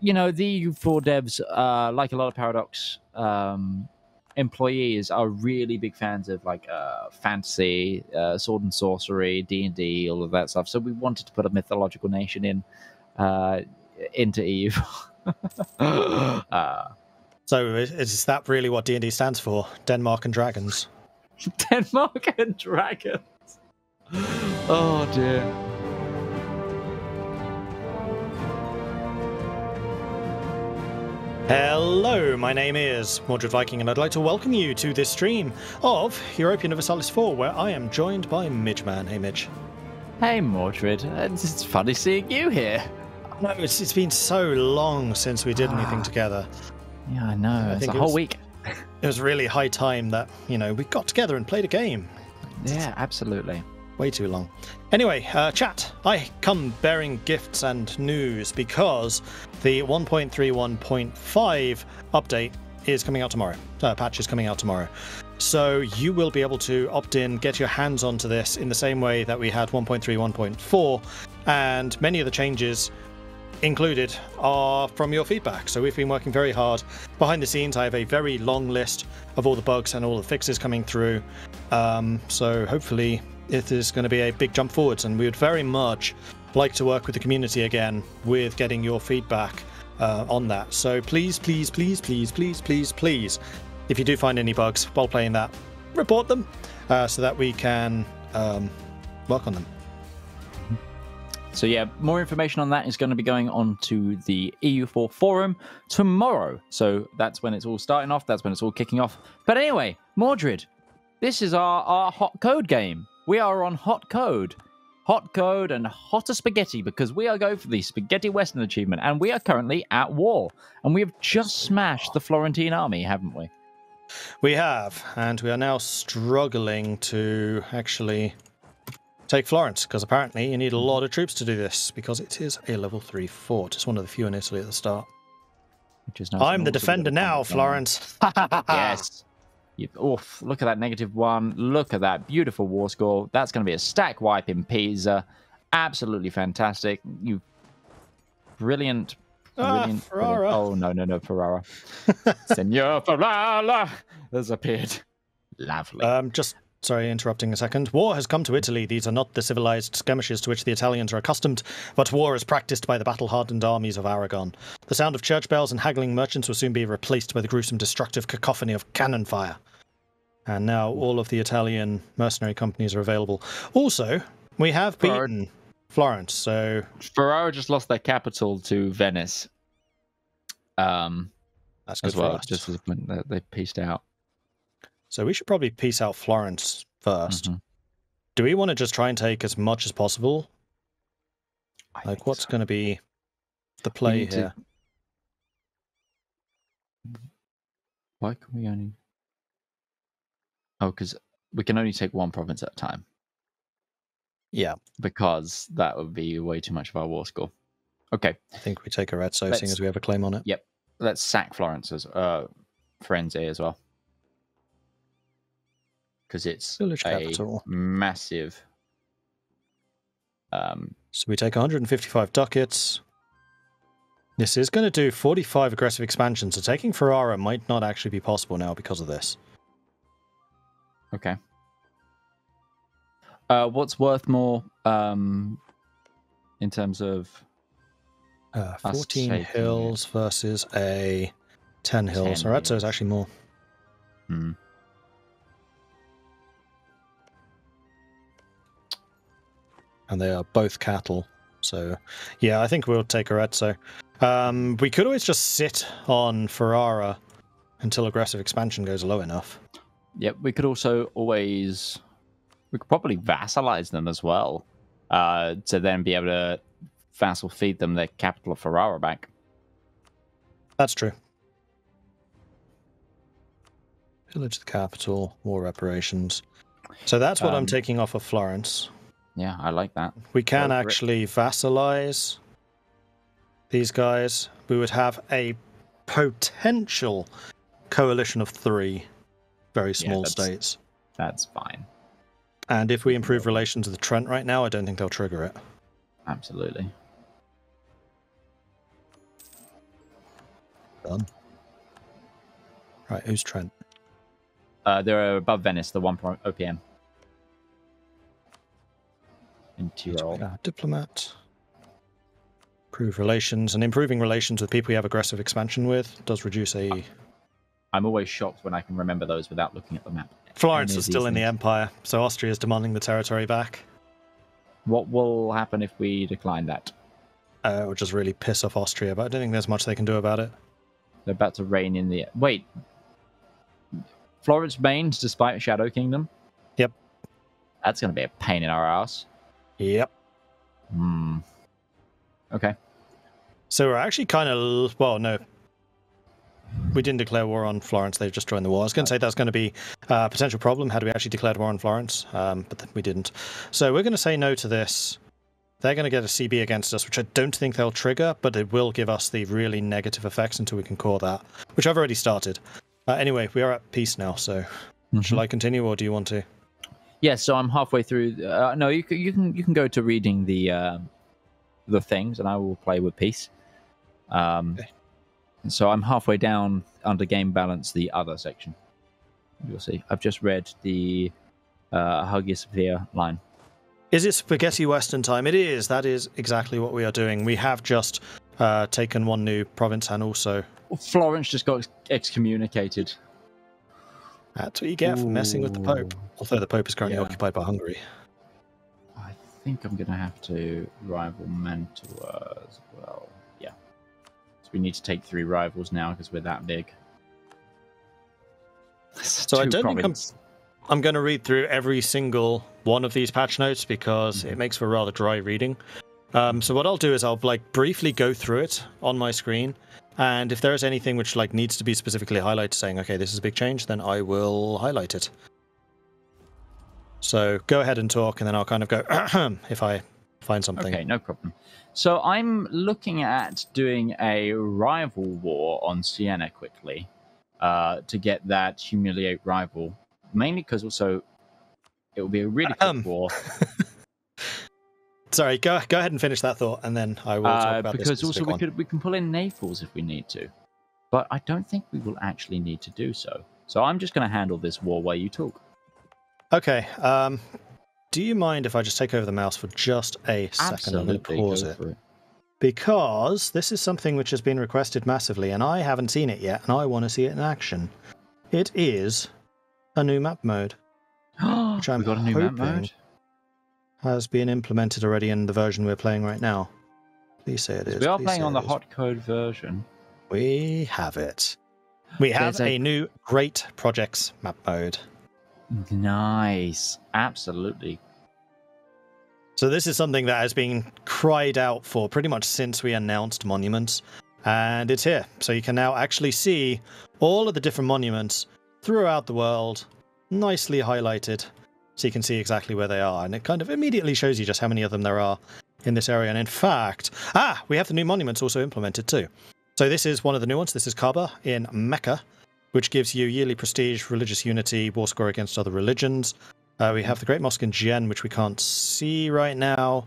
you know, the EU4 devs, like a lot of Paradox employees, are really big fans of like fantasy, sword and sorcery, D&D, all of that stuff. So we wanted to put a mythological nation into EU. So is that really what D&D stands for? Denmark and Dragons? Denmark and Dragons. Oh dear. Hello, my name is Mordred Viking, and I'd like to welcome you to this stream of Europa Universalis 4, where I am joined by Midgeman. Hey, Midge. Hey, Mordred. It's funny seeing you here. No, it's been so long since we did anything together. Yeah, I know. It's a whole week. It was really high time that, you know, we got together and played a game. Yeah, absolutely. Way too long. Anyway, chat, I come bearing gifts and news because the 1.31.5 update is coming out tomorrow. Patch is coming out tomorrow. So you will be able to opt in, get your hands onto this in the same way that we had 1.31.4, and many of the changes included are from your feedback. So we've been working very hard behind the scenes. I have a very long list of all the bugs and all the fixes coming through. So hopefully it is going to be a big jump forwards, and we would very much like to work with the community again with getting your feedback on that. So please, please, please, please, please, please, please, if you do find any bugs while playing that, report them so that we can work on them. So yeah, more information on that is going to be going on to the EU4 forum tomorrow. So that's when it's all starting off. That's when it's all kicking off. But anyway, Mordred, this is our hot code game. We are on hot code. Hot code and hotter spaghetti, because we are going for the Spaghetti Western achievement, and we are currently at war. And we have just smashed the Florentine army, haven't we? We have, and we are now struggling to actually take Florence, because apparently you need a lot of troops to do this, because it is a level 3 fort. It's one of the few in Italy at the start. Which is nice. I'm the defender now, Florence. Yes. Oof, look at that -1. Look at that beautiful war score. That's going to be a stack wipe in Pisa. Absolutely fantastic. You brilliant. Ferrara. Oh, no, Ferrara. Senor Ferrara has appeared. Lovely. Sorry, interrupting a second. War has come to Italy. These are not the civilized skirmishes to which the Italians are accustomed, but war is practiced by the battle-hardened armies of Aragon. The sound of church bells and haggling merchants will soon be replaced by the gruesome, destructive cacophony of cannon fire. And now all of the Italian mercenary companies are available. Also, we have beaten Florence, so... Ferrara just lost their capital to Venice. That's good as well, for us. just as they pieced out. So we should probably piece out Florence first. Mm-hmm. Do we want to just try and take as much as possible? Like, what's going to be the play here? Why can we only... Oh, because we can only take one province at a time. Yeah. Because that would be way too much of our war score. Okay. I think we take Arezzo, seeing as we have a claim on it. Yep. Let's sack Florence as Firenze as well. Because it's village capital. Massive. So we take 155 ducats. This is going to do 45 aggressive expansion, so taking Ferrara might not actually be possible now because of this. Okay. What's worth more in terms of 14 hills versus a 10 hills? Arezzo is actually more. Hmm. And they are both cattle. So, yeah, I think we'll take Arezzo. We could always just sit on Ferrara until aggressive expansion goes low enough. Yep, we could also always... We could probably vassalize them as well, to then be able to vassal feed them their capital of Ferrara back. That's true. Pillage the capital, war reparations. So that's what I'm taking off of Florence. Yeah, I like that. We can actually vassalize these guys. We would have a potential coalition of 3 very small states. That's fine. And if we improve relations with the Trent right now, I don't think they'll trigger it. Absolutely. Done. Right, who's Trent? They're above Venice, the 1 OPM. In Tyrol. Diplomat. Improve relations, and improving relations with people you have aggressive expansion with does reduce a... I'm always shocked when I can remember those without looking at the map. Florence is still in the Empire, so Austria is demanding the territory back. What will happen if we decline that? It would just really piss off Austria, but I don't think there's much they can do about it. They're about to reign in the... Wait. Florence reigns despite Shadow Kingdom? Yep. That's going to be a pain in our ass. Yep. Okay. So we're actually kind of... Well, no. We didn't declare war on Florence. They've just joined the war. I was going to say that's going to be a potential problem had we actually declared war on Florence, but we didn't. So we're going to say no to this. They're going to get a CB against us, which I don't think they'll trigger, but it will give us the really negative effects until we can core that, which I've already started. Anyway, we are at peace now, so shall I continue, or do you want to? Yeah, so I'm halfway through. No, you can go to reading the things, and I will play with peace. Okay. So I'm halfway down under game balance, the other section. You'll see. I've just read the Hagia Sophia line. Is it Spaghetti Western time? It is. That is exactly what we are doing. We have just taken one new province, and also... Florence just got excommunicated. That's what you get for messing with the Pope. Although the Pope is currently occupied by Hungary. I think I'm going to have to rival Mantua as well. Yeah. So we need to take 3 rivals now because we're that big. So I don't think I'm going to read through every single one of these patch notes because it makes for rather dry reading. So what I'll do is I'll briefly go through it on my screen. And if there is anything which needs to be specifically highlighted, saying, okay, this is a big change, then I will highlight it. So go ahead and talk, and then I'll kind of go if I find something. Okay, no problem. So I'm looking at doing a rival war on Siena quickly to get that humiliate rival. Mainly because also it will be a really quick war. Sorry, go ahead and finish that thought, and then I will talk about because this also we can pull in Naples if we need to, but I don't think we will actually need to do so. So I'm just going to handle this war while you talk. Okay. Do you mind if I just take over the mouse for just a second? Absolutely, I'm going to pause it. Because this is something which has been requested massively, and I haven't seen it yet, and I want to see it in action. It is a new map mode, which I'm we got a new map mode. Has been implemented already in the version we're playing right now. Please say it is. We are playing on the hot code version. We have it. We have a new Great Projects map mode. Nice. Absolutely. So this is something that has been cried out for pretty much since we announced monuments. And it's here. So you can now actually see all of the different monuments throughout the world, nicely highlighted. So you can see exactly where they are. And it kind of immediately shows you just how many of them there are in this area. And in fact, we have the new monuments also implemented too. So this is one of the new ones. This is Kaaba in Mecca, which gives you yearly prestige, religious unity, war score against other religions. We have the Great Mosque in Jaen, which we can't see right now.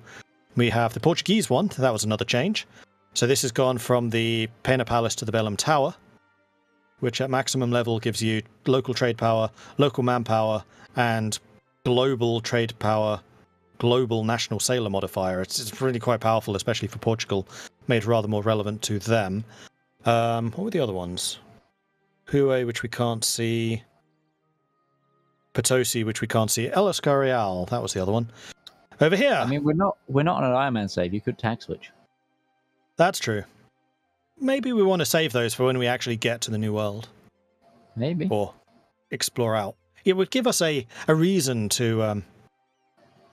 We have the Portuguese one. That was another change. So this has gone from the Pena Palace to the Belém Tower, which at maximum level gives you local trade power, local manpower, and global trade power, global national sailor modifier. It's really quite powerful, especially for Portugal, made rather more relevant to them. What were the other ones? Hue, which we can't see. Potosi, which we can't see. El Escorial, that was the other one. Over here. I mean, we're not on an Iron Man save. You could tag switch. That's true. Maybe we want to save those for when we actually get to the new world. Maybe. Or explore out. It would give us a reason to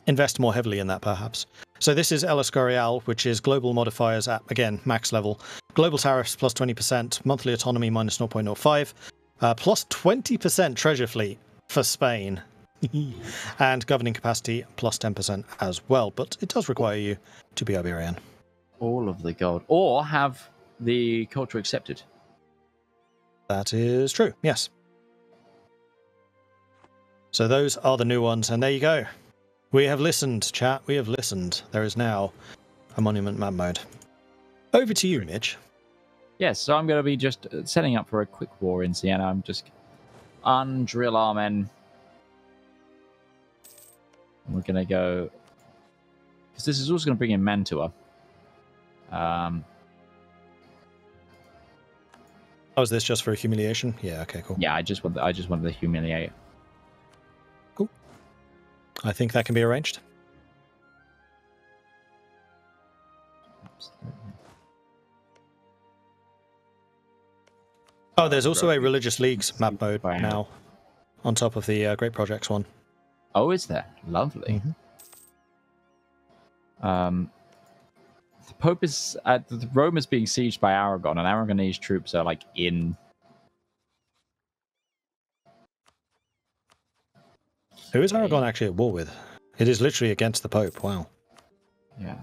invest more heavily in that, perhaps. So this is El Escorial, which is global modifiers at, again, max level. Global tariffs plus 20%, monthly autonomy minus 0.05, plus 20% treasure fleet for Spain, and governing capacity plus 10% as well. But it does require you to be Iberian. All of the gold. Or have the culture accepted. That is true, yes. So those are the new ones, and there you go. We have listened, chat. We have listened. There is now a monument map mode. Over to you, Midge. Yes, so I'm going to be just setting up for a quick war in Siena. I'm just undrill our men. And we're going to go... Because this is also going to bring in Mantua. Oh, is this just for humiliation? Yeah, okay, cool. Yeah, I just wanted to humiliate. Cool. I think that can be arranged. Absolutely. Oh, there's also a Religious Leagues map mode now, on top of the Great Projects one. Oh, is there? Lovely. Mm-hmm. The Pope is... Rome is being sieged by Aragon, and Aragonese troops are, like, in... Who is Aragon actually at war with? It is literally against the Pope, wow. Yeah.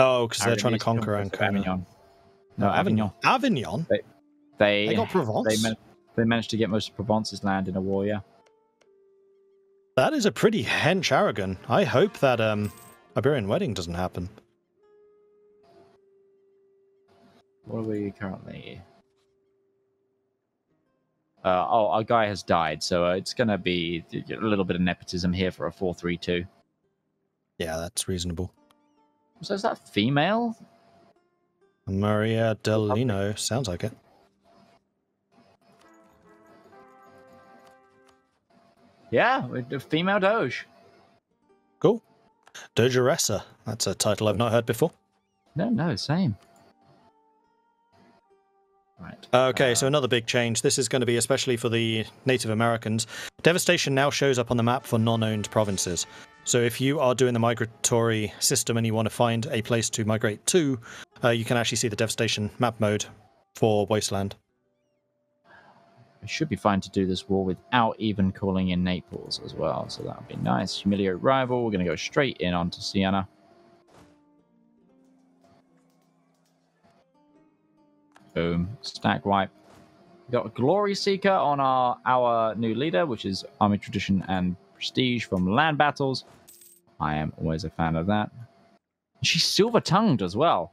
Oh, because they're trying to conquer Avignon. No, Avignon. Avignon? They got Provence? They managed to get most of Provence's land in a war, yeah. That is a pretty hench Aragon. I hope that Iberian wedding doesn't happen. What are we currently... our guy has died, so it's going to be a little bit of nepotism here for a 4-3-2. Yeah, that's reasonable. So is that female? Maria del Lino, sounds like it. Yeah, with the female Doge. Cool. Dogeressa. That's a title I've not heard before. No, same. Right. Okay, so another big change. This is going to be especially for the Native Americans. Devastation now shows up on the map for non-owned provinces. So if you are doing the migratory system and you want to find a place to migrate to, you can actually see the Devastation map mode for Wasteland. It should be fine to do this war without even calling in Naples as well, so that would be nice. Humiliate rival. We're going to go straight in onto Siena. Boom. Stack wipe. We got a Glory Seeker on our new leader, which is Army Tradition and Prestige from Land Battles. I am always a fan of that. She's silver-tongued as well.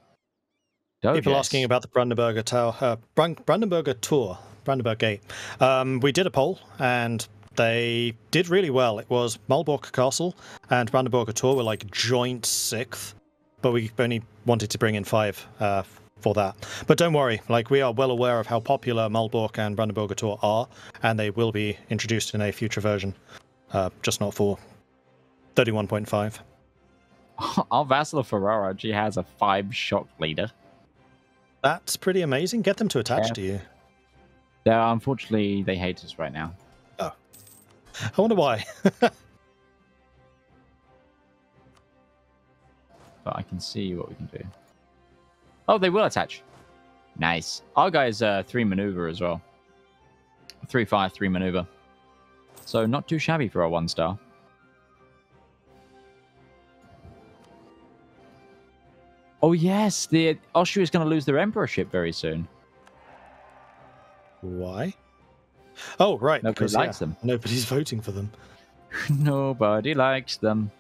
People asking about the Brandenburger Tower, Brandenburger Tour, Brandenburg Gate. We did a poll, and they did really well. It was Malbork Castle and Brandenburger Tour were like joint 6th, but we only wanted to bring in 5 for that. But don't worry, like we are well aware of how popular Malbork and Brandenburger Tour are, and they will be introduced in a future version, just not for 31.5. Our vassal of Ferrara, she has a 5-shot leader. That's pretty amazing. Get them to attach to you. Yeah, unfortunately, they hate us right now. Oh. I wonder why. But I can see what we can do. Oh, they will attach. Nice. Our guy's 3 maneuver as well. 3-5, 3 maneuver. So not too shabby for a 1-star. Oh yes, the Austria is going to lose their emperorship very soon. Why? Oh, right. Nobody likes them. Nobody's voting for them. Nobody likes them.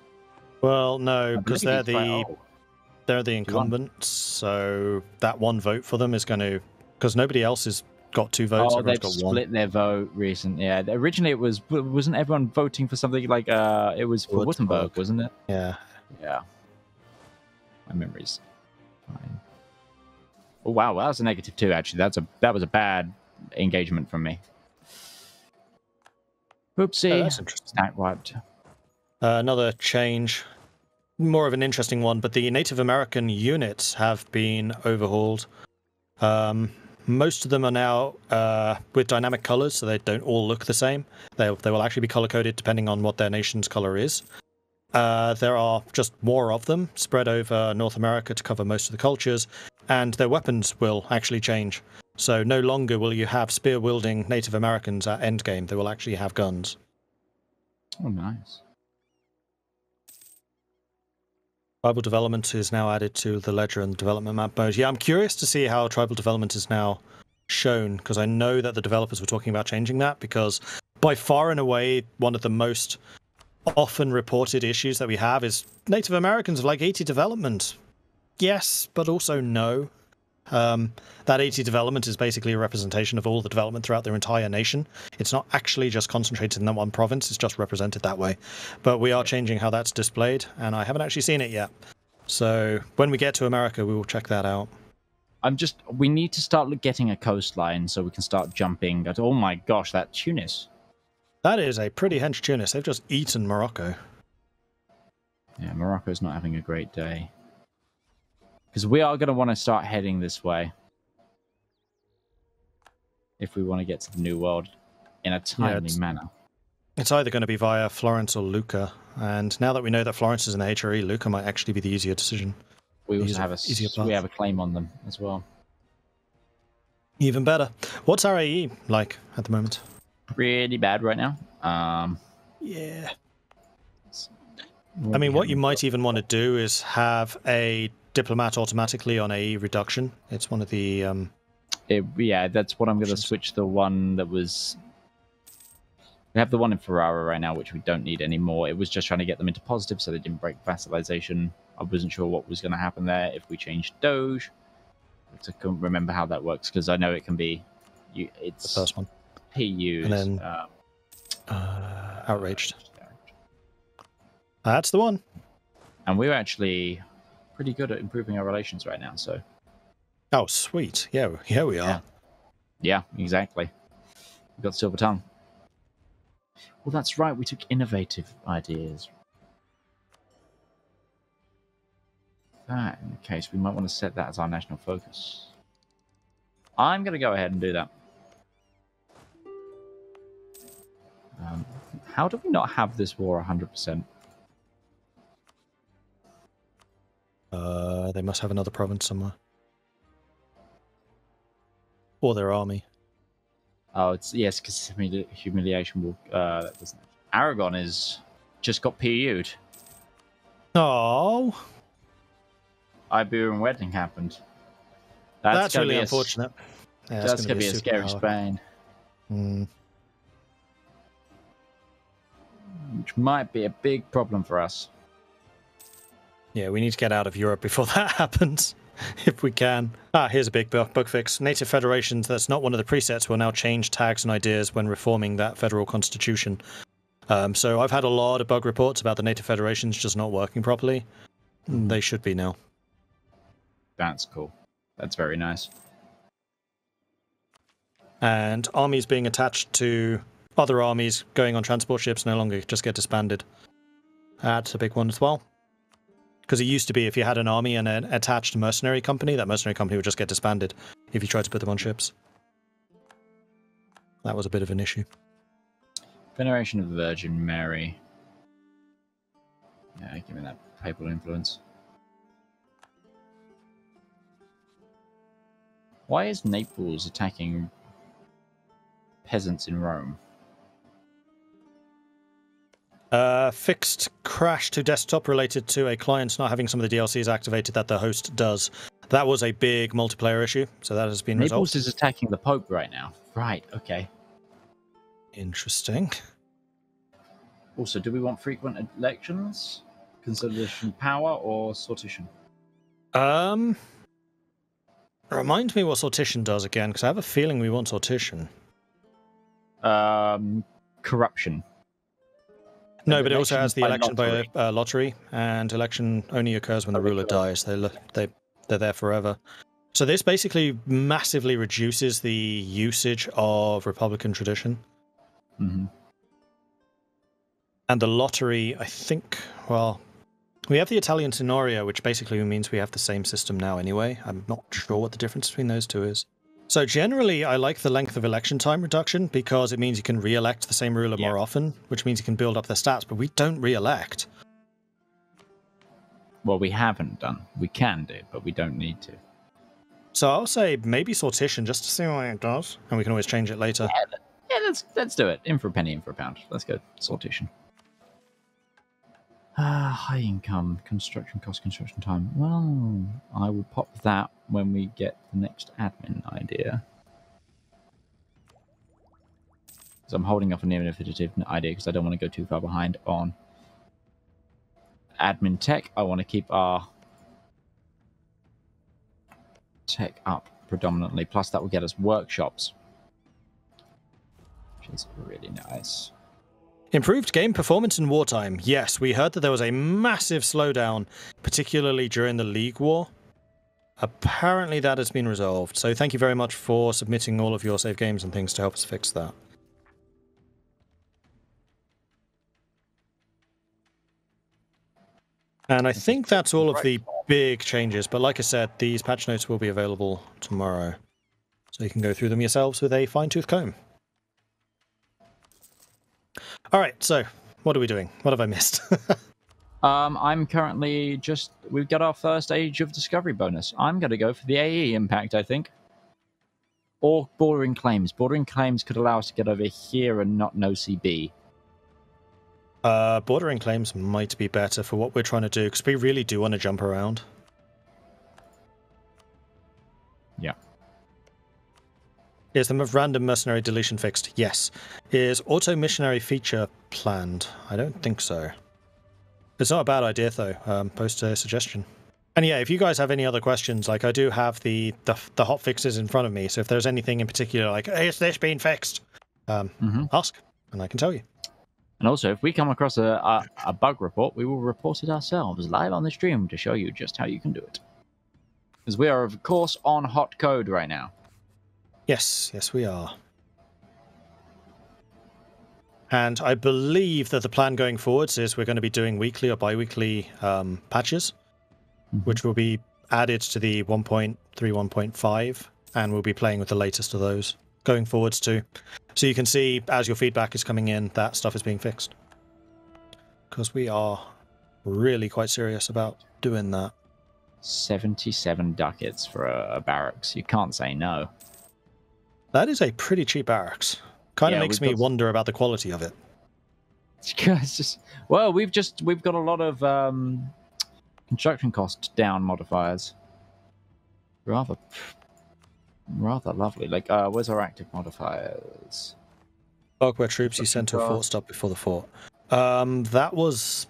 Well, no, because they're the incumbents, so that one vote for them is going to... Because nobody else has got 2 votes. Oh, they've split their vote recently. Yeah, originally it wasn't everyone voting for something like it was for Württemberg, wasn't it? Yeah. Yeah. My memory's fine. Oh wow, well, that was a -2 actually. That was a bad engagement from me. Oopsie. Oh, that's interesting. Stack wiped. Another change, more of an interesting one, but the Native American units have been overhauled. Most of them are now with dynamic colors, so they don't all look the same. They will actually be color coded depending on what their nation's color is. There are just more of them spread over North America to cover most of the cultures, and their weapons will actually change. So no longer will you have spear-wielding Native Americans at endgame. They will actually have guns. Oh, nice. Tribal development is now added to the ledger and development map mode. Yeah, I'm curious to see how tribal development is now shown, because I know that the developers were talking about changing that, because by far and away, one of the most often reported issues that we have is Native Americans have like 80 development. Yes, but also no. That 80 development is basically a representation of all the development throughout their entire nation. It's not actually just concentrated in that one province, it's just represented that way. But we are changing how that's displayed, and I haven't actually seen it yet. So when we get to America, we will check that out. We need to start getting a coastline so we can start jumping. Oh my gosh, that Tunis. That is a pretty hench Tunis. They've just eaten Morocco. Yeah, Morocco's not having a great day. Because we are going to want to start heading this way. If we want to get to the New World in a timely manner. It's either going to be via Florence or Lucca. And now that we know that Florence is in the HRE, Lucca might actually be the easier decision. We also have a claim on them as well. Even better. What's our AE like at the moment? Pretty bad right now. Yeah. I mean, what you might even want to do is have a diplomat automatically on AE reduction. It's one of the... yeah, that's what I'm going to switch the one that was... We have the one in Ferrara right now, which we don't need anymore. It was just trying to get them into positive so they didn't break vassalization. I wasn't sure what was going to happen there if we changed Doge. I couldn't remember how that works, because I know it can be... It's the first one. PUs. And then outraged. That's the one. And we're actually pretty good at improving our relations right now, so... Oh, sweet. Yeah, we are. Yeah, exactly. We've got Silver Tongue. Well, that's right. We took innovative ideas. That, in the case, we might want to set that as our national focus. I'm going to go ahead and do that. How do we not have this war 100%? They must have another province somewhere. Or their army. Oh, yes, because humiliation will... that doesn't... Aragon is just got PU'd. Oh, Iberian wedding happened. That's really unfortunate. Yeah, that's going to be a scary Spain. Which might be a big problem for us. Yeah, we need to get out of Europe before that happens, if we can. Here's a big bug fix. Native federations, that's not one of the presets, will now change tags and ideas when reforming that federal constitution. So I've had a lot of bug reports about the native federations just not working properly. They should be now. That's cool. That's very nice. And armies being attached to other armies going on transport ships no longer just get disbanded. That's a big one as well. Because it used to be if you had an army and an attached mercenary company, that mercenary company would just get disbanded if you tried to put them on ships. That was a bit of an issue. Veneration of the Virgin Mary. Yeah, give me that papal influence. Why is Naples attacking peasants in Rome? Fixed crash to desktop related to a client not having some of the DLCs activated that the host does. That was a big multiplayer issue, so that has been resolved. Naples is attacking the Pope right now. Right, okay. Interesting. Also, do we want frequent elections? Consolidation power or sortition? Remind me what sortition does again, because I have a feeling we want sortition. Corruption. No, but it also has the election by lottery, and election only occurs when the ruler dies. They're there forever. So this basically massively reduces the usage of Republican tradition. Mm-hmm. And the lottery, I think, well, we have the Italian Tenoria, which basically means we have the same system now anyway. I'm not sure what the difference between those two is. So generally, I like the length of election time reduction because it means you can re-elect the same ruler more often, which means you can build up their stats, but we don't re-elect. Well, we haven't done. We can do, but we don't need to. So I'll say maybe sortition, just to see what it does, and we can always change it later. Yeah, let's do it. In for a penny, in for a pound. Let's go. Sortition. High income, construction cost, construction time. Well, I will pop that when we get the next admin idea. So I'm holding up an innovative idea because I don't want to go too far behind on admin tech. I want to keep our tech up predominantly. Plus, that will get us workshops, which is really nice. Improved game performance in wartime. Yes, we heard that there was a massive slowdown, particularly during the League War. Apparently that has been resolved, so thank you very much for submitting all of your save games and things to help us fix that. And I think that's all of the big changes, but like I said, these patch notes will be available tomorrow, so you can go through them yourselves with a fine-tooth comb. Alright, so, what are we doing? What have I missed? I'm currently we've got our first Age of Discovery bonus. I'm going to go for the AE impact, I think. Or Bordering Claims. Bordering Claims could allow us to get over here and not no CB. Bordering Claims might be better for what we're trying to do, because we really do want to jump around. Yeah. Is the random mercenary deletion fixed? Yes. Is auto missionary feature planned? I don't think so. It's not a bad idea, though. Post a suggestion. And yeah, if you guys have any other questions, like I do have the hot fixes in front of me, so if there's anything in particular, like, hey, is this being fixed? Ask, and I can tell you. And also, if we come across a bug report, we will report it ourselves live on the stream to show you just how you can do it. Because we are, of course, on hot code right now. Yes, yes we are. And I believe that the plan going forwards is we're going to be doing weekly or bi-weekly patches, which will be added to the 1.3.1.5, and we'll be playing with the latest of those going forwards too. So you can see, as your feedback is coming in, that stuff is being fixed. Because we are really quite serious about doing that. 77 ducats for a barracks. You can't say no. That is a pretty cheap barracks. Kind of makes me wonder about the quality of it. It's just, well, we've got a lot of construction cost down modifiers. Rather lovely. Like, where's our active modifiers? Bulk where troops you sent to a fort stop before the fort. That was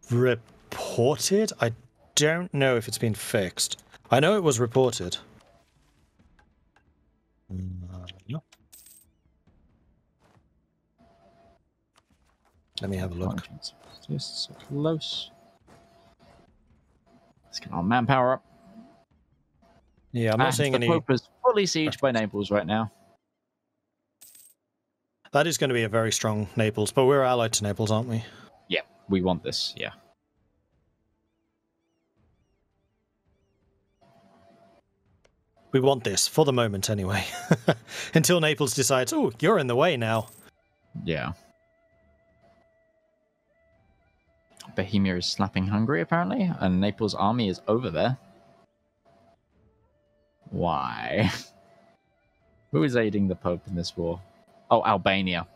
reported. I don't know if it's been fixed. I know it was reported. No. Let me have a look. Just so close. Let's get our manpower up. Yeah, I'm not seeing any. The Pope is fully sieged by Naples right now. That is going to be a very strong Naples, but we're allied to Naples, aren't we? Yeah, we want this, yeah. We want this, for the moment anyway. Until Naples decides, oh, you're in the way now. Yeah. Bohemia is slapping Hungary, apparently, and Naples' army is over there. Why? Who is aiding the Pope in this war? Oh, Albania.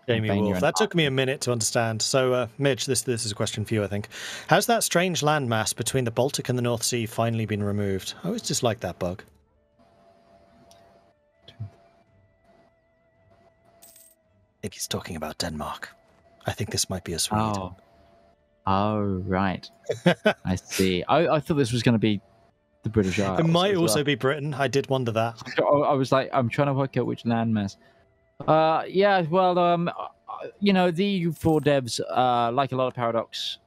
Jamie Wolf. That took me a minute to understand. So, Midge, this is a question for you, I think. Has that strange landmass between the Baltic and the North Sea finally been removed? I always dislike that bug. I think he's talking about Denmark. I think this might be a Sweden. Oh, right. I see. I thought this was going to be the British Isles. It might also be Britain. I did wonder that. I was like, I'm trying to work out which landmass. Yeah, well, you know, the EU4 devs, like a lot of Paradox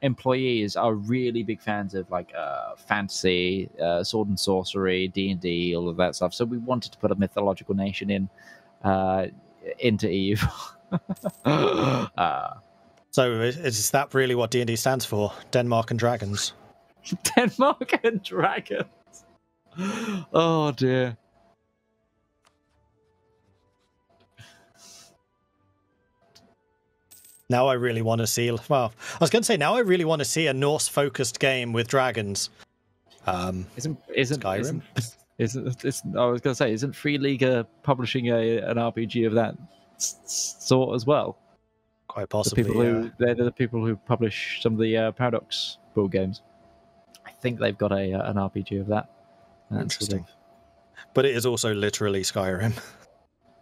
employees, are really big fans of like fantasy, sword and sorcery, D&D, all of that stuff. So we wanted to put a mythological nation into EU. So is that really what D&D stands for? Denmark and Dragons? Denmark and Dragons. Oh dear. Now I really want to see. Well, I was going to say now I really want to see a Norse-focused game with dragons. Isn't Skyrim? I was going to say, isn't Free League publishing an RPG of that sort as well? Quite possibly. They're the people who publish some of the Paradox board games. I think they've got an RPG of that. Interesting. But it is also literally Skyrim.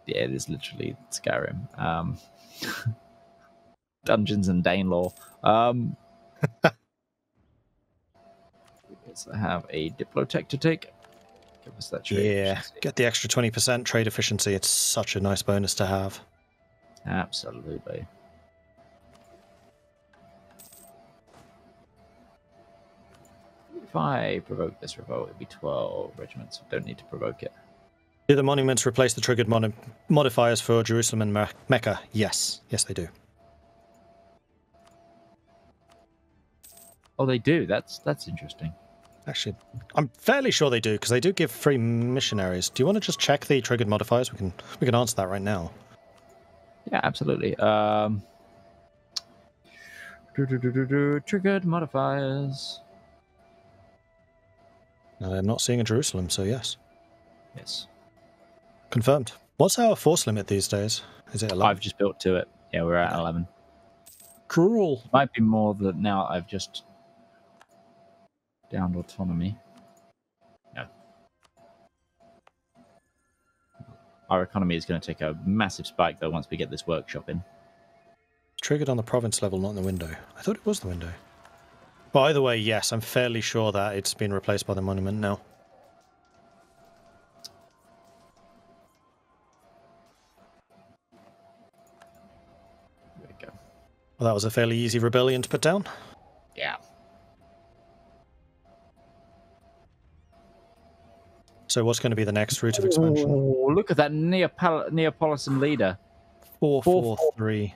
Yeah, it is literally Skyrim. Dungeons and Danelaw. Let's have a Diplotech to take. Give us that trade efficiency. Get the extra 20% trade efficiency. It's such a nice bonus to have. Absolutely. If I provoke this revolt, it'd be 12 regiments. Don't need to provoke it. Do the monuments replace the triggered modifiers for Jerusalem and Mecca? Yes. Yes, they do. Oh, they do. That's interesting. Actually, I'm fairly sure they do, because they do give free missionaries. Do you want to just check the triggered modifiers? We can answer that right now. Yeah, absolutely. Triggered modifiers. I'm not seeing a Jerusalem, so yes. Yes. Confirmed. What's our force limit these days? Is it 11? I've just built to it. Yeah, we're at 11. Cruel. Might be more that now I've just downed autonomy. No. Our economy is going to take a massive spike, though, once we get this workshop in. Triggered on the province level, not in the window. I thought it was the window. Well, either way, yes, I'm fairly sure that it's been replaced by the monument now. There we go. Well, that was a fairly easy rebellion to put down. Yeah. So what's going to be the next route of expansion? Oh, look at that Neapolitan leader. 443.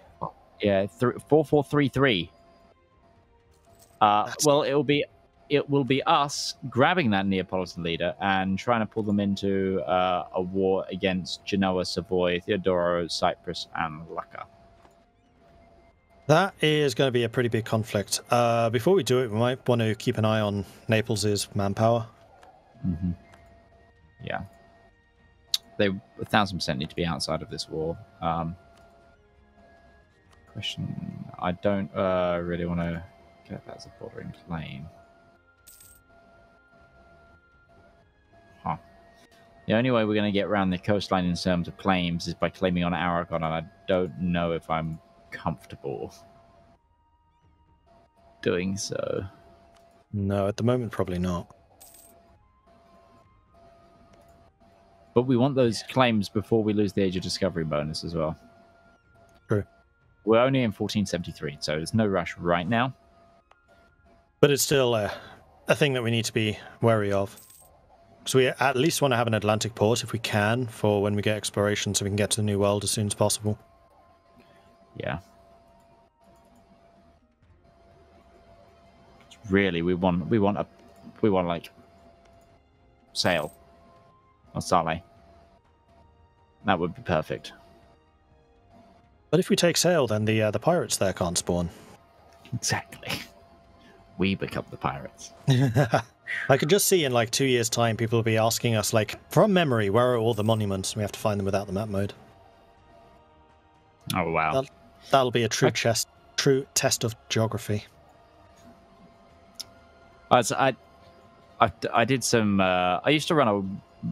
Yeah, 4433. Well, it will be us grabbing that Neapolitan leader and trying to pull them into a war against Genoa, Savoy, Theodoro, Cyprus, and Lucca. That is going to be a pretty big conflict. Before we do it, we might want to keep an eye on Naples' manpower. Mm-hmm. Yeah. They 1000% need to be outside of this war. Question, I don't really want to get that as a bordering claim. Huh. The only way we're going to get around the coastline in terms of claims is by claiming on Aragon, and I don't know if I'm comfortable doing so. No, at the moment, probably not. But we want those claims before we lose the Age of Discovery bonus as well. True. We're only in 1473, so there's no rush right now. But it's still a thing that we need to be wary of. So we at least want to have an Atlantic port if we can for when we get exploration, so we can get to the New World as soon as possible. Yeah. Really, we want like sail or Saleh. That would be perfect. But if we take sail, then the pirates there can't spawn. Exactly. We become the pirates. I could just see in like 2 years' time, people will be asking us, like, from memory, where are all the monuments? We have to find them without the map mode. Oh wow! That'll be a true test of geography. I did some. I used to run a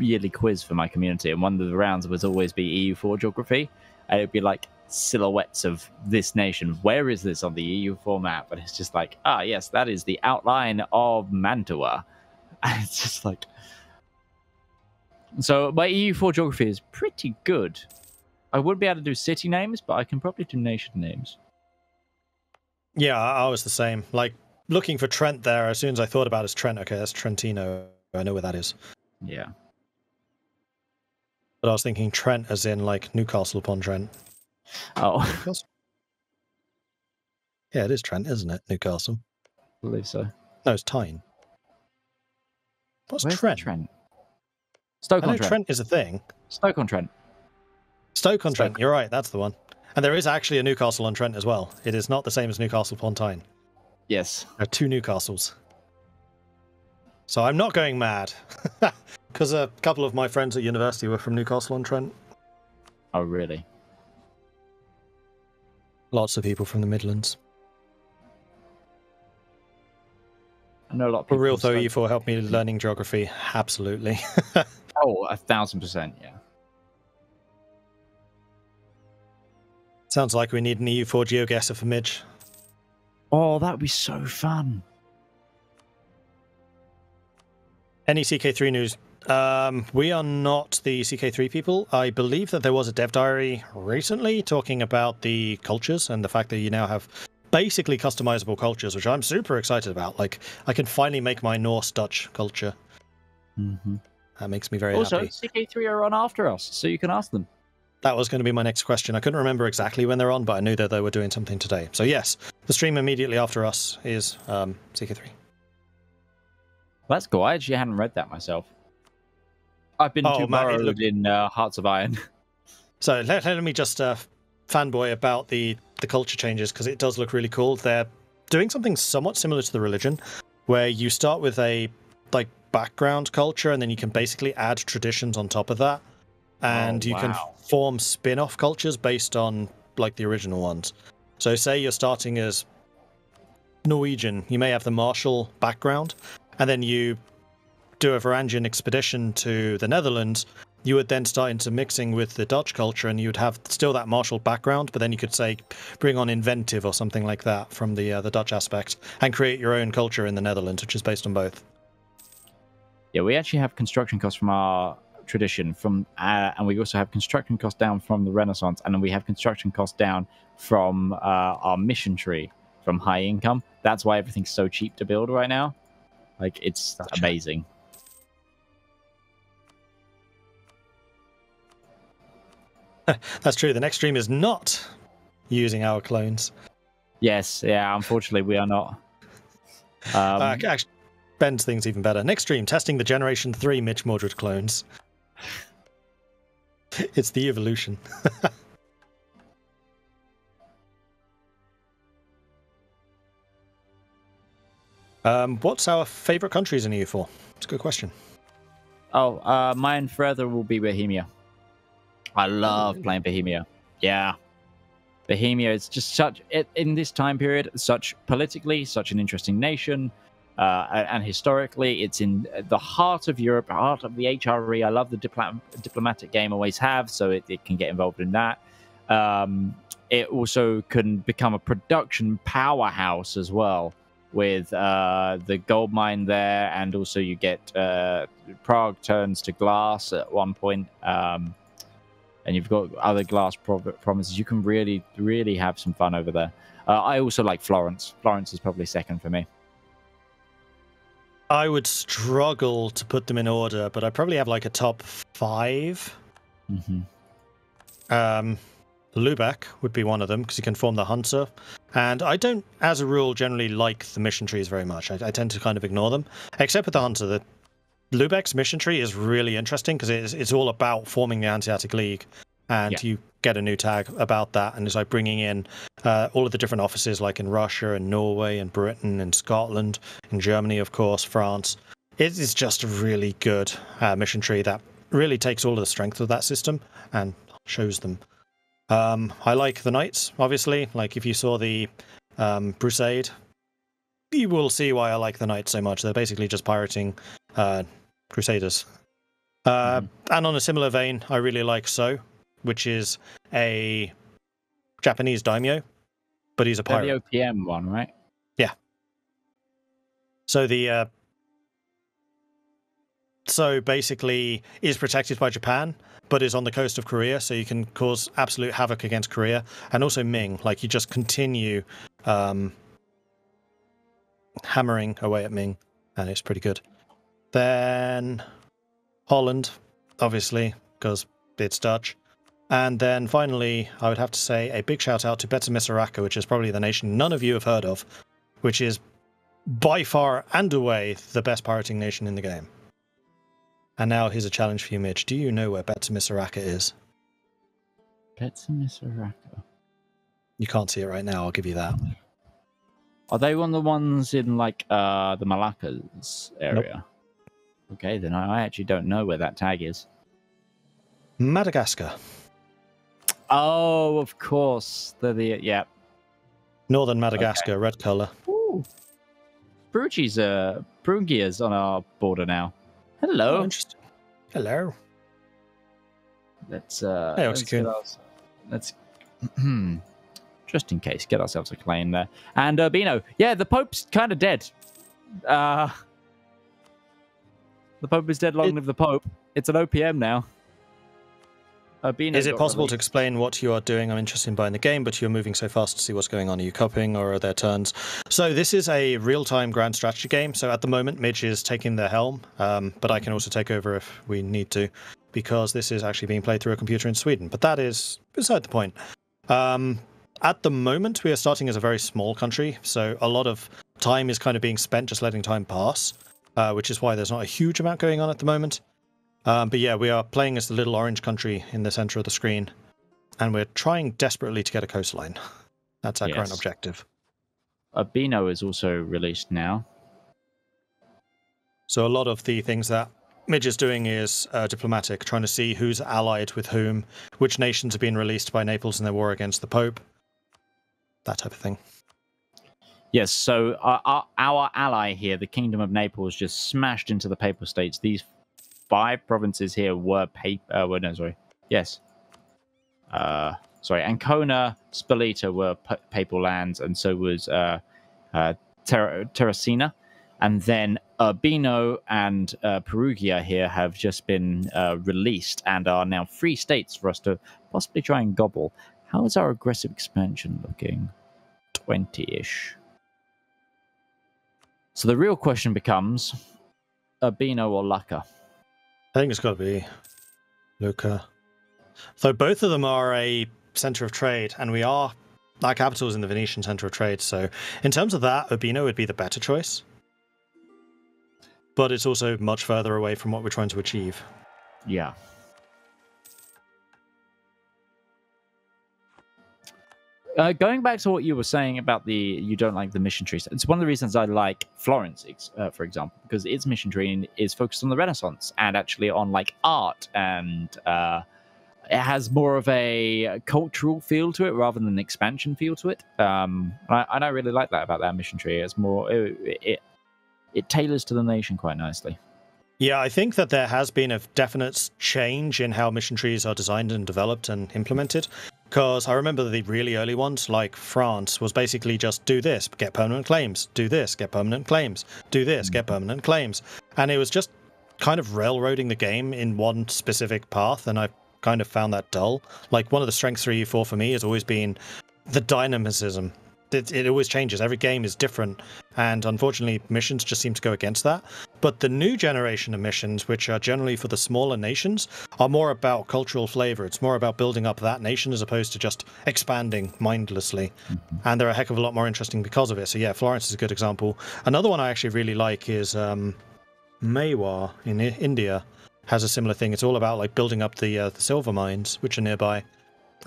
yearly quiz for my community, and one of the rounds would always be EU4 geography, and it'd be like silhouettes of this nation. Where is this on the EU4 map? And it's just like, yes, that is the outline of Mantua. And it's just like, so my EU4 geography is pretty good. I would be able to do city names, but I can probably do nation names. Yeah, I was the same. Like, looking for Trent there, as soon as I thought about it as Trent, okay, that's Trentino. I know where that is. Yeah. But I was thinking Trent as in, like, Newcastle upon Trent. Oh. Newcastle? Yeah, it is Trent, isn't it? Newcastle. I believe so. No, it's Tyne. Where's Trent? Trent? Stoke-on-Trent. Trent is a thing. Stoke-on-Trent. Stoke-on-Trent, you're right, that's the one. And there is actually a Newcastle-on-Trent as well. It is not the same as Newcastle-upon-Tyne. Yes. There are two Newcastles. So I'm not going mad. Because a couple of my friends at university were from Newcastle-on-Trent. Oh, really? Lots of people from the Midlands. I know a lot of people. For real though, EU4 helped me learning geography. Absolutely. Oh, 1000%, yeah. Sounds like we need an EU4 GeoGuessr for Midge. Oh, that would be so fun. Any CK3 news? We are not the CK3 people. I believe that there was a dev diary recently talking about the cultures and the fact that you now have basically customizable cultures, which I'm super excited about. Like, I can finally make my Norse Dutch culture. Mm-hmm. That makes me very also, happy. CK3 are on after us, so you can ask them. That was going to be my next question. I couldn't remember exactly when they're on, but I knew that they were doing something today. So yes, the stream immediately after us is CK3. Well, that's cool. I actually hadn't read that myself. I've been too burrowed in Hearts of Iron. So let me just fanboy about the culture changes, because it does look really cool. They're doing something somewhat similar to the religion, where you start with a like background culture, and then you can basically add traditions on top of that, and you can form spin-off cultures based on like the original ones. So say you're starting as Norwegian, you may have the martial background, and then you do a Varangian expedition to the Netherlands, you would then start intermixing with the Dutch culture, and you would have still that martial background, but then you could say bring on inventive or something like that from the Dutch aspect, and create your own culture in the Netherlands, which is based on both. Yeah, we actually have construction costs from our tradition, and we also have construction costs down from the Renaissance, and then we have construction costs down from our mission tree from high income. That's why everything's so cheap to build right now. Like, it's amazing. That's true. The next stream is not using our clones. Yes, yeah, unfortunately we are not. Actually, Ben's thing's even better. Next stream, testing the Generation 3 Mitch Mordred clones. It's the evolution. What's our favourite countries in EU4? It's a good question. Oh, mine further will be Bohemia. I love playing Bohemia. Yeah. Bohemia is just such, in this time period, such politically, such an interesting nation. And historically, it's in the heart of Europe, heart of the HRE. I love the diplomatic game, always have, so it can get involved in that. It also can become a production powerhouse as well, with the gold mine there, and also you get Prague turns to glass at one point. And you've got other glass promises. You can really, really have some fun over there. I also like Florence. Florence is probably second for me. I would struggle to put them in order, but I probably have like a top 5. Mm-hmm. Lubeck would be one of them, because you can form the hunter. And I don't, as a rule, generally like the mission trees very much. I tend to kind of ignore them, except with the hunter. The Lubeck's mission tree is really interesting, because it's all about forming the Anti-Attic League, and you get a new tag about that, and it's like bringing in all of the different offices, like in Russia and Norway and Britain and Scotland, in Germany, of course, France. It is just a really good mission tree that really takes all of the strength of that system and shows them. I like the Knights, obviously. Like, if you saw the Crusade, you will see why I like the Knights so much. They're basically just pirating Crusaders. And on a similar vein, I really like So, which is a Japanese daimyo, but he's a pirate. The OPM one, right? Yeah. So the So basically is protected by Japan, but is on the coast of Korea, so you can cause absolute havoc against Korea. And also Ming, like, you just continue hammering away at Ming, and it's pretty good. Then Holland, obviously, because it's Dutch. And then finally, I would have to say a big shout out to Beta Misaraka, which is probably the nation none of you have heard of, which is by far and away the best pirating nation in the game. And now here's a challenge for you, Mitch. Do you know where Beta Misaraka is? Beta Misaraka. You can't see it right now, I'll give you that. Are they one of the ones in, like, the Malaccas area? Nope. Okay, then I actually don't know where that tag is. Madagascar. Oh, of course. Yeah. Northern Madagascar, okay. Red colour. Ooh. Brugia's on our border now. Hello. Oh, interesting. Hello. Let's just in case, get ourselves a claim there. And Urbino, yeah, the Pope's kind of dead. The Pope is dead. Long live the Pope. It's an OPM now. Urbino Is it got possible to released. explain what you are doing? I'm interested in buying the game, but you're moving so fast to see what's going on. Are you copying or are there turns? So this is a real-time grand strategy game. So at the moment, Midge is taking the helm, but I can also take over if we need to, because this is actually being played through a computer in Sweden. But that is beside the point. At the moment, we are starting as a very small country, so a lot of time is kind of being spent just letting time pass, which is why there's not a huge amount going on at the moment. But yeah, we are playing as the little orange country in the center of the screen, and we're trying desperately to get a coastline. That's our current objective. Urbino is also released now. So a lot of the things that Midge is doing is diplomatic, trying to see who's allied with whom, which nations have been released by Naples in their war against the Pope, that type of thing. Yes, so our ally here, the Kingdom of Naples, just smashed into the Papal States. These 5 provinces here were Ancona, Spoleta were papal lands, and so was Terracina. And then Urbino and Perugia here have just been released and are now free states for us to possibly try and gobble. How is our aggressive expansion looking? 20-ish. So the real question becomes, Urbino or Lucca? I think it's got to be Lucca. So both of them are a center of trade, and our capital is in the Venetian center of trade. So in terms of that, Urbino would be the better choice. But it's also much further away from what we're trying to achieve. Yeah. Going back to what you were saying about you don't like the mission trees. It's one of the reasons I like Florence, for example, because its mission tree is focused on the Renaissance and actually on like art, and it has more of a cultural feel to it rather than an expansion feel to it. I really like that about that mission tree. It's more it tailors to the nation quite nicely. Yeah, I think that there has been a definite change in how mission trees are designed and developed and implemented. Because I remember the really early ones, like France, was basically just do this, get permanent claims, do this, get permanent claims, do this, get permanent claims. And it was just kind of railroading the game in one specific path, and I kind of found that dull. Like, one of the strengths 3U4 for me has always been the dynamicism. It always changes. Every game is different, and unfortunately missions just seem to go against that. But the new generation of missions, which are generally for the smaller nations, are more about cultural flavor. It's more about building up that nation as opposed to just expanding mindlessly. And they're a heck of a lot more interesting because of it. So yeah, Florence is a good example. Another one I actually really like is Mewar in India. Has a similar thing. It's all about like building up the silver mines, which are nearby.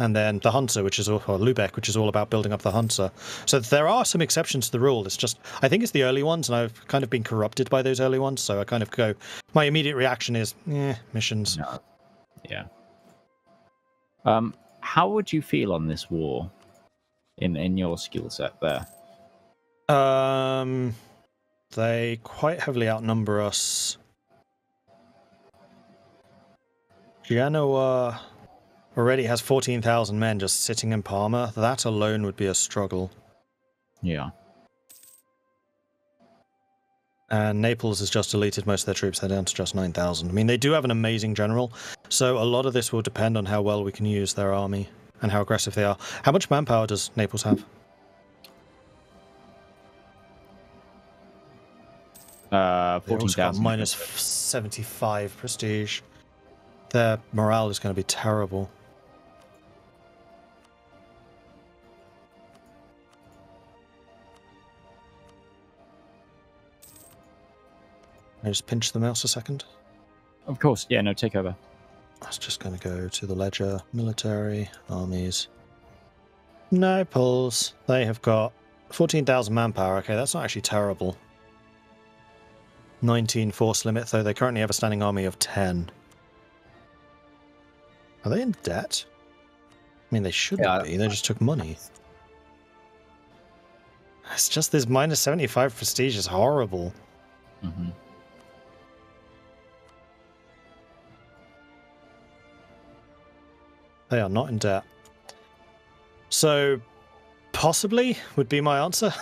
And then the Hunter, or Lubeck, which is all about building up the Hunter. So there are some exceptions to the rule. It's just, I think it's the early ones, and I've kind of been corrupted by those early ones. So I kind of go, my immediate reaction is, missions. No. Yeah. How would you feel on this war in your skill set there? They quite heavily outnumber us. Genoa already has 14,000 men just sitting in Parma. That alone would be a struggle. Yeah. And Naples has just deleted most of their troops. They're down to just 9,000. I mean, they do have an amazing general, so a lot of this will depend on how well we can use their army and how aggressive they are. How much manpower does Naples have? 14,000. Minus 75 prestige. Their morale is going to be terrible. I just pinch the mouse a second. Of course. Yeah, no, take over. I was just going to go to the ledger. Military, armies. Naples. They have got 14,000 manpower. Okay, that's not actually terrible. 19 force limit, though they currently have a standing army of 10. Are they in debt? I mean, they shouldn't be. They just took money. It's just this minus 75 prestige is horrible. Mm-hmm. They are not in debt. So, possibly would be my answer.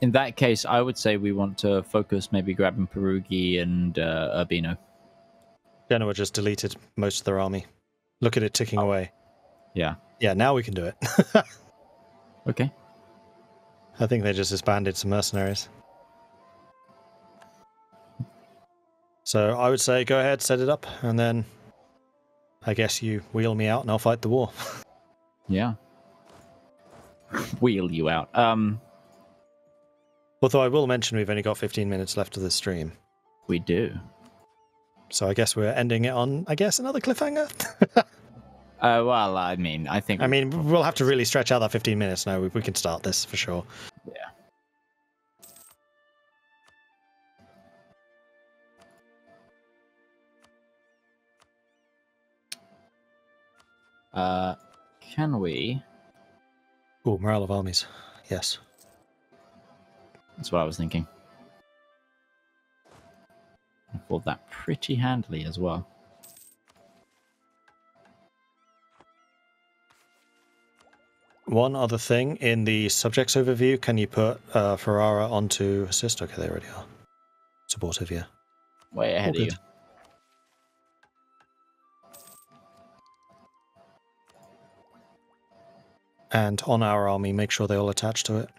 In that case, I would say we want to focus maybe grabbing Perugi and Urbino. Genoa just deleted most of their army. Look at it ticking away. Yeah. Yeah, now we can do it. Okay. I think they just disbanded some mercenaries. So I would say go ahead, set it up, and then I guess you wheel me out and I'll fight the war. Yeah. Wheel you out. Although I will mention we've only got 15 minutes left of the stream. We do. So I guess we're ending it on, another cliffhanger? Well, I mean, I think... we'll have to really stretch out that 15 minutes now. We can start this for sure. Yeah. Can we... Oh, morale of armies. Yes. That's what I was thinking. I fought that pretty handily as well. One other thing, in the subjects overview, can you put Ferrara onto assist? Okay, they already are. Supportive, yeah. Way ahead of you. And on our army, make sure they all attach to it.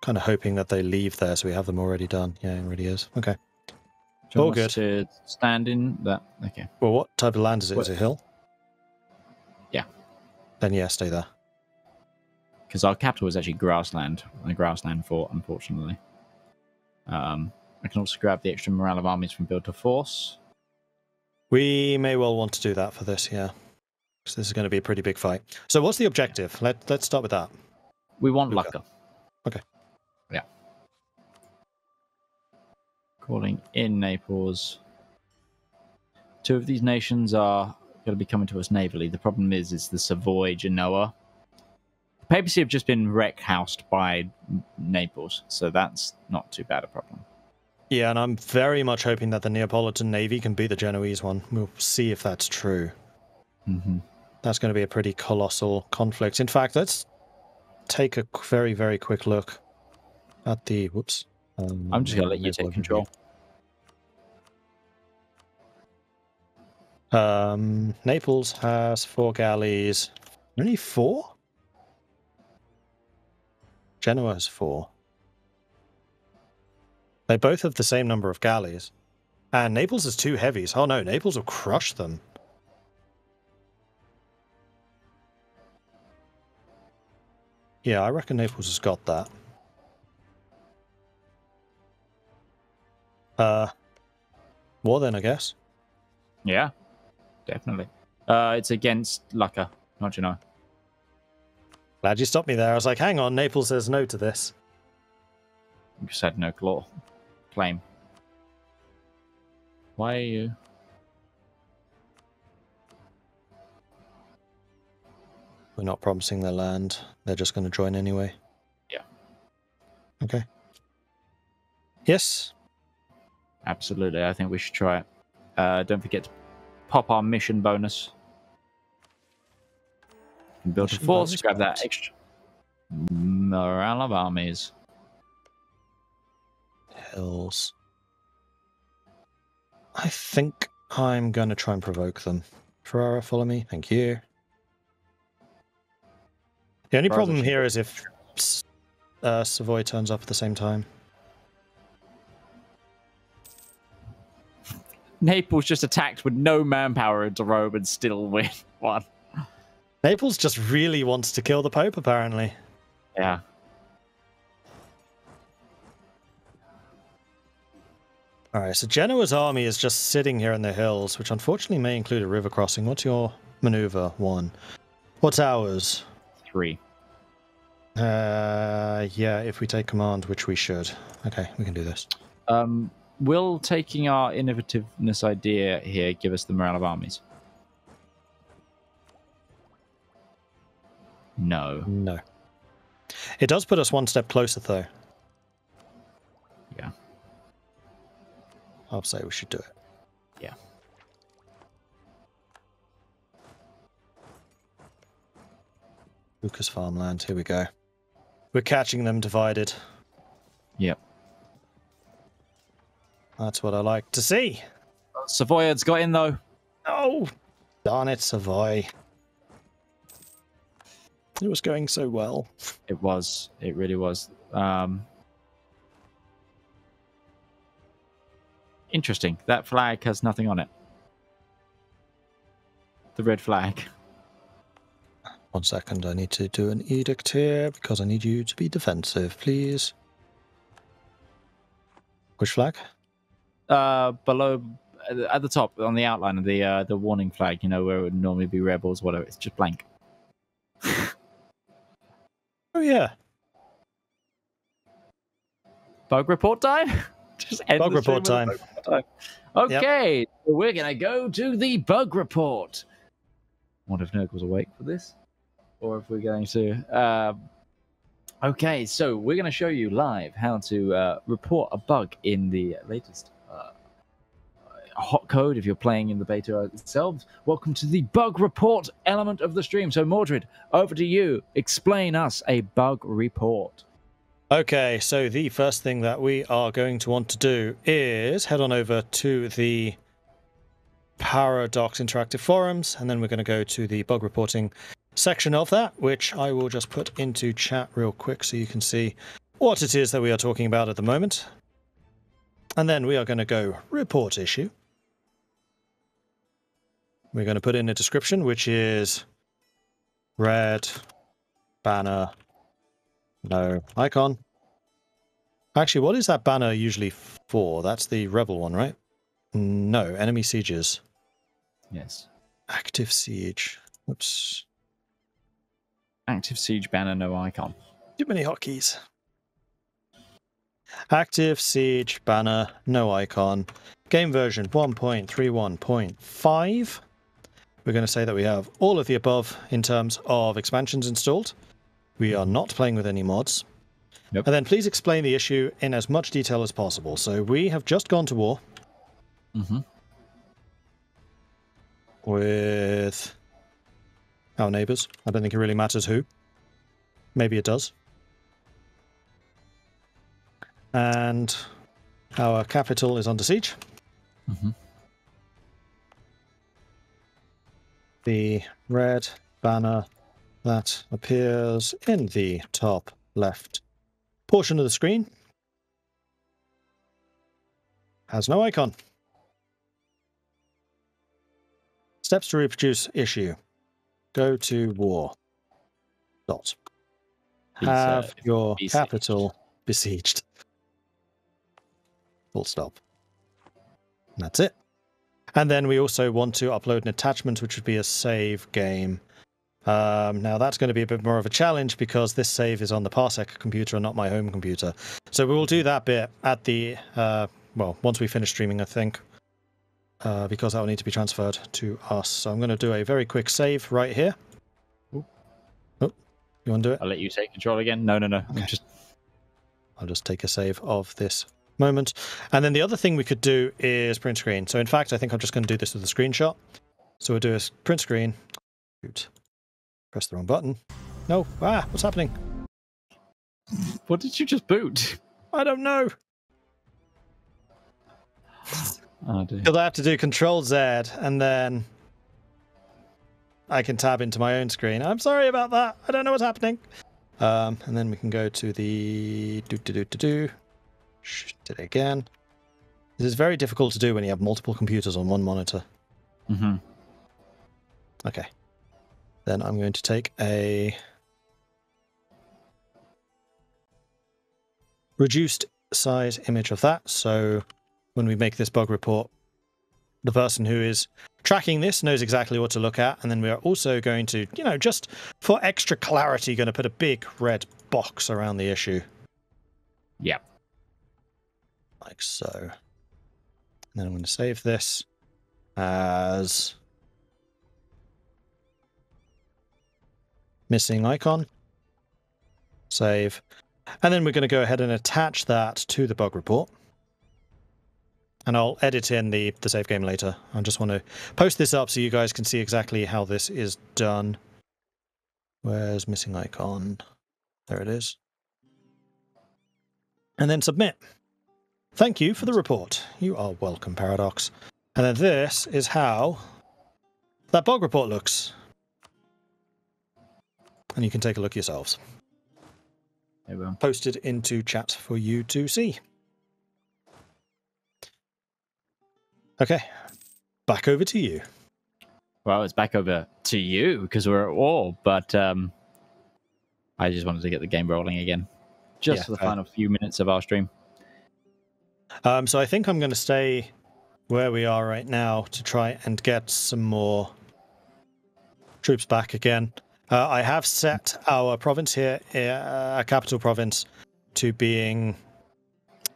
Kind of hoping that they leave there so we have them already done. Yeah, it already is. Okay. All good. To stand in that. Okay. Well, what type of land is it? Is it hill? Yeah. Then yeah, stay there. Because our capital is actually grassland, a grassland fort, unfortunately. I can also grab the extra morale of armies from build to force. We may well want to do that for this, yeah. Because this is going to be a pretty big fight. So what's the objective? Let's start with that. We want Lucca. Okay. Yeah. Calling in Naples. Two of these nations are going to be coming to us navally. The problem is the Savoy, Genoa. The papacy have just been wreck-housed by Naples, so that's not too bad a problem. Yeah, and I'm very much hoping that the Neapolitan Navy can beat the Genoese one. We'll see if that's true. Mm-hmm. That's going to be a pretty colossal conflict. In fact, let's take a very, very quick look at the... Whoops. I'm just going to let you take control. Naples has 4 galleys. Only 4? Genoa has 4. They both have the same number of galleys. And Naples has 2 heavies. Oh no, Naples will crush them. Yeah, I reckon Naples has got that. War then, I guess. Yeah, definitely. It's against Lucca, not Genoa. Glad you stopped me there. I was like, hang on, Naples says no to this. You said no claim. Why are you... We're not promising their land. They're just going to join anyway. Yeah. Okay. Yes. Absolutely. I think we should try it. Don't forget to pop our mission bonus. And build a force. Grab that extra morale of armies. Hills. I think I'm going to try and provoke them. Ferrara, follow me. Thank you. The only problem here is if Savoy turns up at the same time. Naples just attacked with no manpower into Rome and still won. Naples just really wants to kill the Pope, apparently. Yeah. Alright, so Genoa's army is just sitting here in the hills, which unfortunately may include a river crossing. What's your maneuver? 1. What's ours? 3. Yeah, if we take command, which we should. Okay, we can do this. Will taking our innovativeness idea here give us the morale of armies? No. No. It does put us 1 step closer, though. Yeah. I'll say we should do it. Yeah. Lucas farmland, here we go. We're catching them divided. Yep. That's what I like to see. Savoyard's got in though. Oh, darn it, Savoy. It was going so well. It was. It really was. Interesting. That flag has nothing on it. The red flag. 1 second, I need to do an edict here because I need you to be defensive, please. Which flag? Below, at the top, on the outline of the warning flag. You know where it would normally be rebels, whatever. It's just blank. Oh yeah. Bug report time. Just end Bug the stream report with a time. bug report time. Okay, so we're gonna go to the bug report. I wonder if Nurgle's awake for this, or if we're going to. Okay, so we're going to show you live how to report a bug in the latest hot code if you're playing in the beta itself. Welcome to the bug report element of the stream. So Mordred, over to you. Explain us a bug report. Okay, so the first thing that we are going to want to do is head on over to the Paradox Interactive Forums, and then we're going to go to the bug reporting section of that, which I will just put into chat real quick so you can see what it is that we are talking about at the moment. And then we are going to go report issue. We're going to put in a description, which is red banner, no icon. Actually, what is that banner usually for? That's the rebel one, right? No, enemy sieges. Yes. Active siege. Whoops. Active siege banner, no icon. Too many hotkeys. Active siege banner, no icon. Game version 1.31.5. We're going to say that we have all of the above in terms of expansions installed. We are not playing with any mods. Nope. And then please explain the issue in as much detail as possible. So we have just gone to war. With our neighbours. I don't think it really matters who. Maybe it does. And our capital is under siege. The red banner that appears in the top left portion of the screen has no icon. Steps to reproduce issue. Go to war. Dot. Have your capital besieged. Full stop. And that's it. And then we also want to upload an attachment, which would be a save game. Now that's going to be a bit more of a challenge because this save is on the Parsec computer and not my home computer. So we will do that bit at the, well, once we finish streaming, I think. Because that will need to be transferred to us. So I'm going to do a very quick save right here. Oh, you want to do it? I'll let you take control again. No. Okay. I'll just take a save of this moment. And then the other thing we could do is print screen. So in fact, I think I'm just going to do this with a screenshot. So we'll do a print screen. Shoot. Press the wrong button. No. What's happening? What did you just boot? I don't know. Oh, dear. Because I have to do Control Z and then I can tab into my own screen. I'm sorry about that. I don't know what's happening. And then we can go to the did it again. This is very difficult to do when you have multiple computers on one monitor. Okay. Then I'm going to take a reduced size image of that. So when we make this bug report, the person who is tracking this knows exactly what to look at. And then we are also going to, just for extra clarity, going to put a big red box around the issue. Yep. Like so. And then I'm going to save this as missing icon. Save. And then we're going to go ahead and attach that to the bug report. And I'll edit in the save game later. I just want to post this up so you guys can see exactly how this is done. Where's missing icon? There it is. and then submit. Thank you for the report. You are welcome, Paradox. And then this is how that bog report looks. And you can take a look yourselves. There we go. Posted into chat for you to see. Okay, back over to you. Well, it's back over to you because we're at war, but I just wanted to get the game rolling again. Just for the final few minutes of our stream. So I think I'm going to stay where we are right now to try and get some more troops back again. I have set our province here, our capital province, to being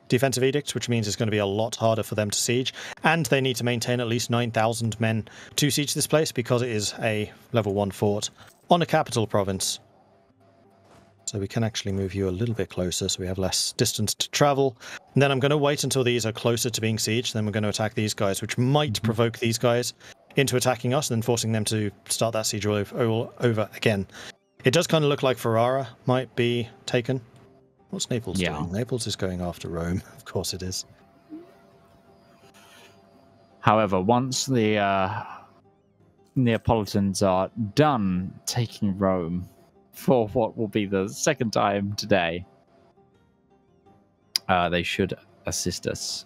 defensive edict, which means it's going to be a lot harder for them to siege, and they need to maintain at least 9,000 men to siege this place because it is a level 1 fort on a capital province. So we can actually move you a little bit closer so we have less distance to travel. And then I'm going to wait until these are closer to being sieged, then we're going to attack these guys, which might provoke these guys into attacking us and then forcing them to start that siege all over again. It does kind of look like Ferrara might be taken. What's Naples doing? Naples is going after Rome. Of course it is. However, once the Neapolitans are done taking Rome for what will be the second time today, they should assist us.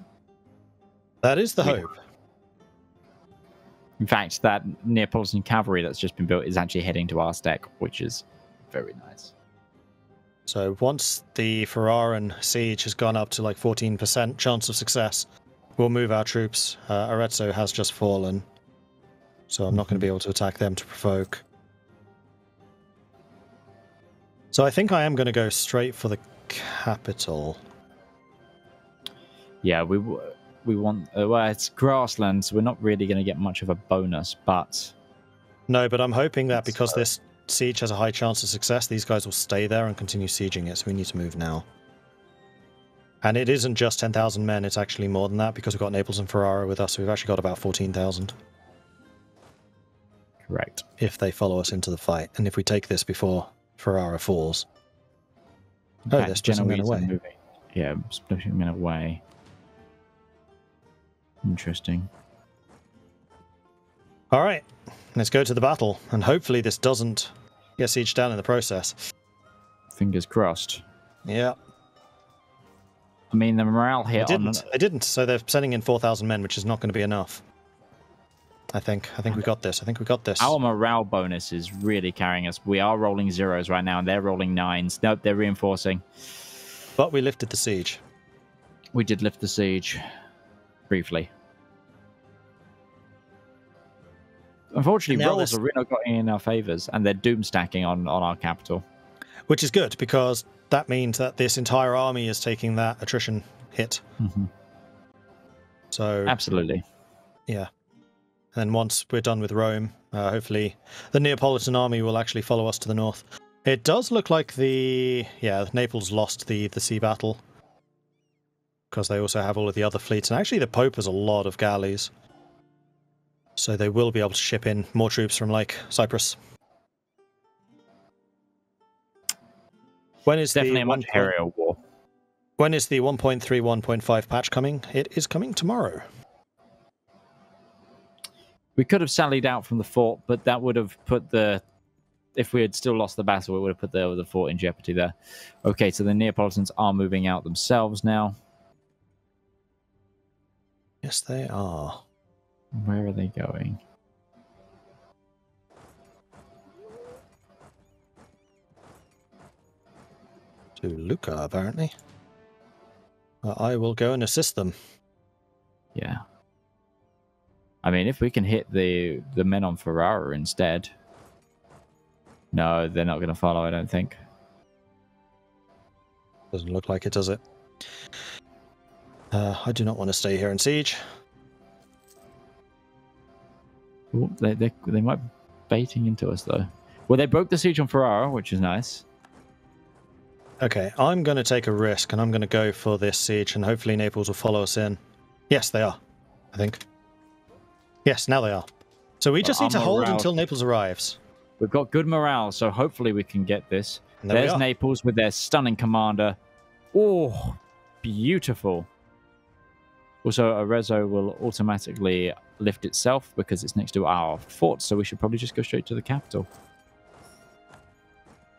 That is the hope. In fact, that Neapolitan cavalry that's just been built is actually heading to our stack, which is very nice. So once the Ferraran siege has gone up to like 14% chance of success, we'll move our troops. Arezzo has just fallen, so I'm not going to be able to attack them to provoke. So I think I am going to go straight for the capital. Yeah, we want... well, it's grassland, so we're not really going to get much of a bonus, but... No, but I'm hoping that because this siege has a high chance of success, these guys will stay there and continue sieging it, so we need to move now. And it isn't just 10,000 men, it's actually more than that, because we've got Naples and Ferrara with us, so we've actually got about 14,000. Correct. If they follow us into the fight, and if we take this before Ferrara falls. Oh, they're splitting men away. Yeah, splitting men away. Interesting. All right, let's go to the battle, and hopefully this doesn't get sieged down in the process. Fingers crossed. Yeah. I mean, the morale here... They didn't, so they're sending in 4,000 men, which is not going to be enough. I think we got this. I think we got this. Our morale bonus is really carrying us. We are rolling zeros right now, and they're rolling nines. Nope, they're reinforcing. But we lifted the siege. We did lift the siege. Briefly. Unfortunately, rolls are really not getting in our favors, and they're doom stacking on our capital. Which is good, because that means that this entire army is taking that attrition hit. Mm-hmm. So absolutely. Yeah. And then once we're done with Rome, hopefully the Neapolitan army will actually follow us to the north. It does look like Naples lost the sea battle, because they also have all of the other fleets. And actually the Pope has a lot of galleys. So they will be able to ship in more troops from, like, Cyprus. When is definitely a much hairier war? When is the 1.3.1.5 patch coming? It is coming tomorrow. We could have sallied out from the fort, but that would have put the... If we had still lost the battle, it would have put the fort in jeopardy there. Okay, so the Neapolitans are moving out themselves now. Yes, they are. Where are they going? To Lucca, apparently. I will go and assist them. Yeah. I mean, if we can hit the men on Ferrara instead. No, they're not going to follow, I don't think. Doesn't look like it, does it? I do not want to stay here and siege. Ooh, they might be baiting into us, though. Well, they broke the siege on Ferrara, which is nice. Okay, I'm going to take a risk, and I'm going to go for this siege, and hopefully Naples will follow us in. Yes, they are, I think. Yes, now they are. So we just need to hold until Naples arrives. We've got good morale, so hopefully we can get this. There's Naples with their stunning commander. Oh, Beautiful. Also, Arezzo will automatically lift itself because it's next to our fort, so we should probably just go straight to the capital.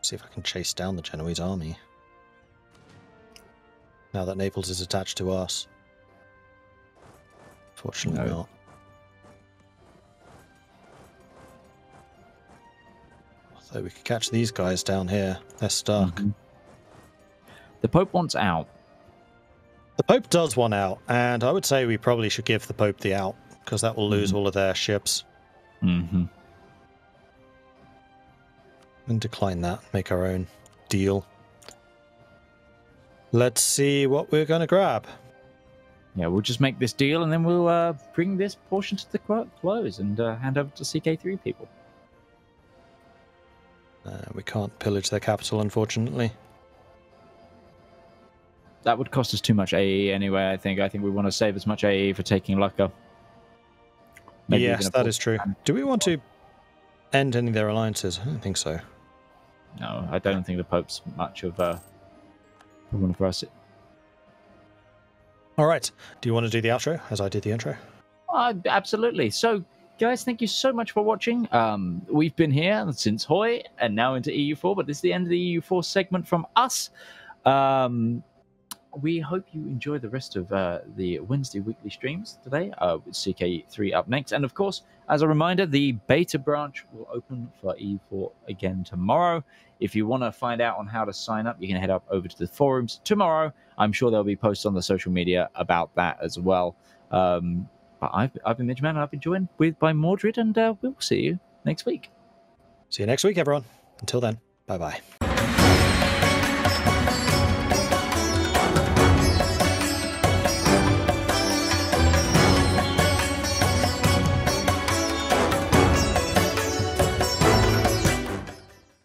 See if I can chase down the Genoese army. Now that Naples is attached to us. Fortunately not. Although we could catch these guys down here. They're stuck. Mm-hmm. The Pope wants out. The Pope does want out, and I would say we probably should give the Pope the out, because that will lose all of their ships. Mm-hmm. And decline that, make our own deal. Let's see what we're going to grab. Yeah, we'll just make this deal, and then we'll bring this portion to the close and hand over to CK3 people. We can't pillage their capital, unfortunately. That would cost us too much AE anyway, I think. I think we want to save as much AE for taking Lucca. Maybe yes, that is true. Do we want to end any of their alliances? I don't think so. No, I don't think the Pope's much of a problem for us. All right. Do you want to do the outro as I did the intro? Absolutely. So, guys, thank you so much for watching. We've been here since Hoi and now into EU4, but this is the end of the EU4 segment from us. We hope you enjoy the rest of the Wednesday weekly streams today with CK3 up next. And of course, as a reminder, the beta branch will open for EU4 again tomorrow. If you want to find out on how to sign up, you can head up over to the forums tomorrow. I'm sure there'll be posts on the social media about that as well. But I've been Midgeman, and I've been joined by Mordred, and we'll see you next week. See you next week, everyone. Until then, bye-bye.